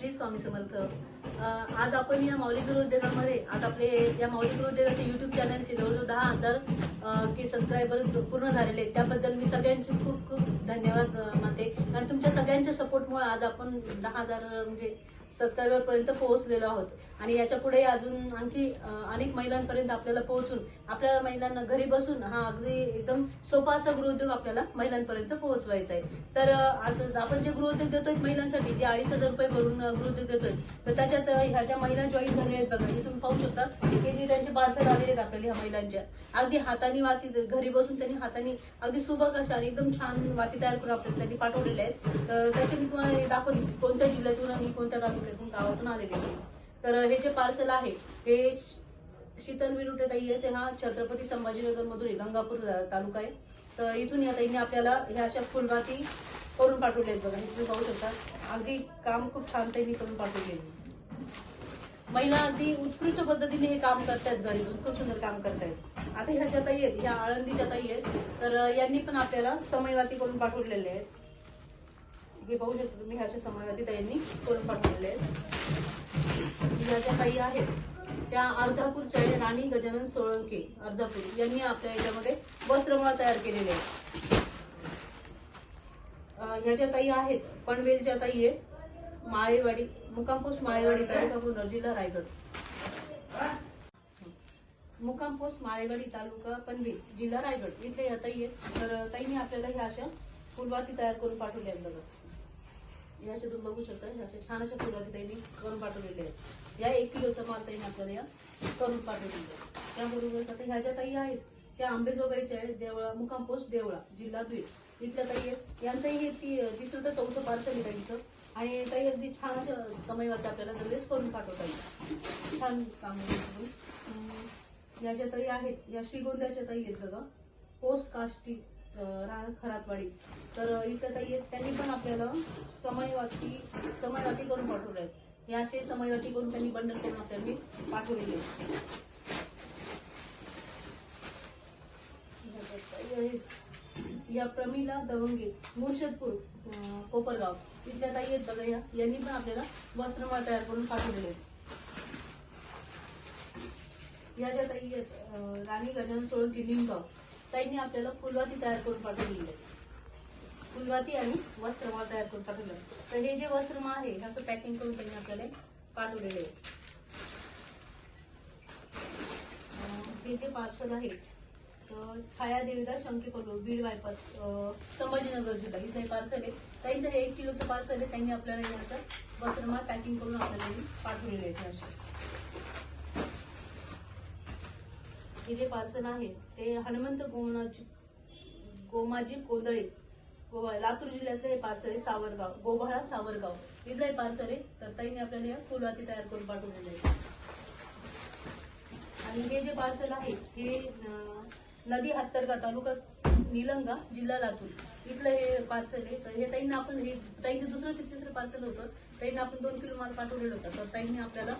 श्री स्वामी समर्थ। आज आपण या माऊली गृहोद्योगामध्ये आज आपले या माऊली गृहोद्योगाचे YouTube चॅनलचे जवळजवळ 10,000 के सबस्क्रायबर्स पूर्ण झालेले आहेत। त्याबद्दल मी सगळ्यांचे खूप खूप धन्यवाद मानते आणि तुमच्या सगळ्यांच्या सपोर्टमुळे आज आपण 10,000 म्हणजे सबस्क्रायबर पर्यंत पोहोचलेलो आहोत आणि याच्या पुढे अजून आणखी अनेक महिलांपर्यंत आपल्याला पोहोचून आपल्या महिलांना घरी बसून हा अगदी एकदम सोपा असा गृहोद्योग आपल्याला महिलांपर्यंत पोहोचवायचा आहे। तर आज आपण जे गृहोद्योग देतोय महिलांसाठी जे 2,500 रुपये भरून गृहोद्योग देतोय तर त्याच्यात ह्या ज्या महिला जॉईन झालेल्या आहेत बघा, हे तुम्ही पाहू शकता की जे त्यांचे पार्सल आलेले आहेत आपल्याला ह्या महिलांच्या अगदी हाताने वाती घरी बसून त्यांनी हाताने अगदी सुबक अशा आणि एकदम छान वाती तयार करून आपल्याला त्यांनी पाठवलेले आहेत। तर त्याचे मी तुम्हाला दाखवते कोणत्या जिल्ह्यातून आणि कोणत्या तालुक्यातून गावातून आलेले आहेत। तर हे जे पार्सल आहे ते शीतल विरुटे ताई आहे, ते हा छत्रपती संभाजीनगर मधून आहे, गंगापूर तालुका आहे। तर इथून या ताईने आपल्याला ह्या अशा फुलवाती करून पाठवले आहेत बघा, हे तुम्ही पाहू शकता अगदी काम खूप छान ताईने करून पाठवले। महिला अगदी उत्कृष्ट पद्धतीने हे काम करतायत, घरी खूप सुंदर काम करतायत। आता ह्या ज्या ताई आहेत ह्या आळंदीच्या ताई आहेत, तर यांनी पण आपल्याला समयवाती करून पाठवलेले आहेत। हे पाहू शकता तुम्ही, ह्या समयवाती ताईंनी करून पाठवलेले आहेत। ह्या ज्या ताई आहेत त्या अर्धापूरच्या आहे, राणी गजानन सोळंके अर्धापूर यांनी आपल्या याच्यामध्ये वस्त्रमाळ तयार केलेले आहे। ह्या ज्या ताई आहेत पनवेलच्या ताई आहेत, माळेवाडी मुक्काम पोस्ट माळेवाडी तालुका पुणे जिल्हा रायगड, मुक्काम पोस्ट माळेवाडी तालुका पनवेल जिल्हा रायगड इथले या ताई आहेत। तर ताईने आपल्याला ह्या अशा फुलवाती तयार करून पाठवल्या आहेत बघा, या अशा तुम्ही बघू शकता, अशा छान अशा फुलवाती ताईने करून पाठवलेले आहेत। या 1 किलोचा माल ताईने आपल्याला या करून पाठवलेला आहे। त्याबरोबर आता ह्या ज्या ताई आहेत त्या आंबेजोगाईच्या आहेत, देवळा मुक्काम पोस्ट देवळा जिल्हा बीड इथल्या ताई आहेत। यांचंही हे 3रं ते 4थं पार्सल आहे ताईंचं आणि ताई अगदी छान अशा समयवरती आपल्याला दरवेळेस करून पाठवता येईल, छान काम आहे। या ज्या ताई आहेत या श्रीगोंद्याच्या ताई आहेत बघा, पोस्ट काष्टी राहणार खरातवाडी, तर इथं ताई आहेत त्यांनी पण आपल्याला समयवाती करून पाठवले आहेत। या असे समयवाती करून त्यांनी बंडल करून आपल्याला पाठवलेले आहेत। या प्रमिला दवंगे मुर्शदपूर कोपरगाव इथल्या ताई आहेत बघा, यांनी पण आपल्याला वस्त्रमाळ तयार करून पाठवलेले आहेत। या ज्या ताई आहेत राणी गजानन सोळंके निमगाव ताईंनी आपल्याला फुलवाती तयार करून पाठवलेली आहे, फुलवाती आणि वस्त्रमाळ तयार करून पाठवले। तर हे जे वस्त्रमाळ आहे असं पॅकिंग करून त्यांनी आपल्याला पाठवलेले आहे। हे जे पार्सल आहे छाया देवीदास शंकेकोल्लूर बीड बायपास संभाजीनगर जिल्हा इथे पार्सल आहे। त्यांचं हे 1 किलोचं पार्सल आहे, त्यांनी आपल्याला हे असं वस्त्रमाळ पॅकिंग करून आपल्याला पाठवलेले आहे। हे जे पार्सल आहे ते हनुमंत गोमाजी कोंदळे लातूर जिल्ह्यातलं हे पार्सल आहे, सावरगाव गोभाळा सावरगाव इथलं हे पार्सल आहे। तर ताईने आपल्याला या फुलवाती तयार करून पाठवलेले आहे। आणि हे जे पार्सल आहे हे नदी हत्तरगा तालुका निलंगा जिल्हा लातूर इथलं हे पार्सल आहे। तर हे ताईंना आपण हे ताईंचं 2रं ते 3रं पार्सल होतं, ताईंना आपण 2 किलो माल पाठवलेला होता। तर ताईंनी आपल्याला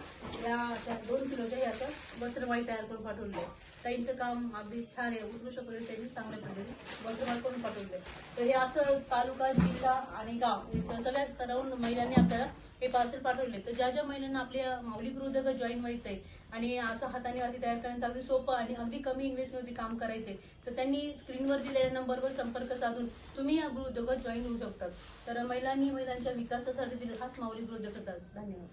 या अशा 2 किलोच्या या अशा वस्त्रमाळी तयार करून पाठवले आहे। ताईंचं काम अगदी छान आहे, उत्कृष्ट पद्धतीने त्यांनी चांगल्या पद्धतीने वस्त्रमाळ करून पाठवले। तर हे असं तालुका जिल्हा आणि गाव सगळ्या स्तरावरून महिलांनी आपल्याला हे पार्सल पाठवले। तर ज्या ज्या महिलांना आपल्या माऊली गृहोद्योगात जॉईन व्हायचं आहे आणि असं हाताने वाती तयार करण्याचं अगदी सोपं आणि अगदी कमी इन्व्हेस्टमध्ये काम करायचे तर त्यांनी स्क्रीनवर दिलेल्या नंबरवर संपर्क साधून तुम्ही या गृहोद्योगात जॉईन होऊ शकतात। तर महिलांच्या विकासासाठी हाच माऊली गृहोद्योग. धन्यवाद।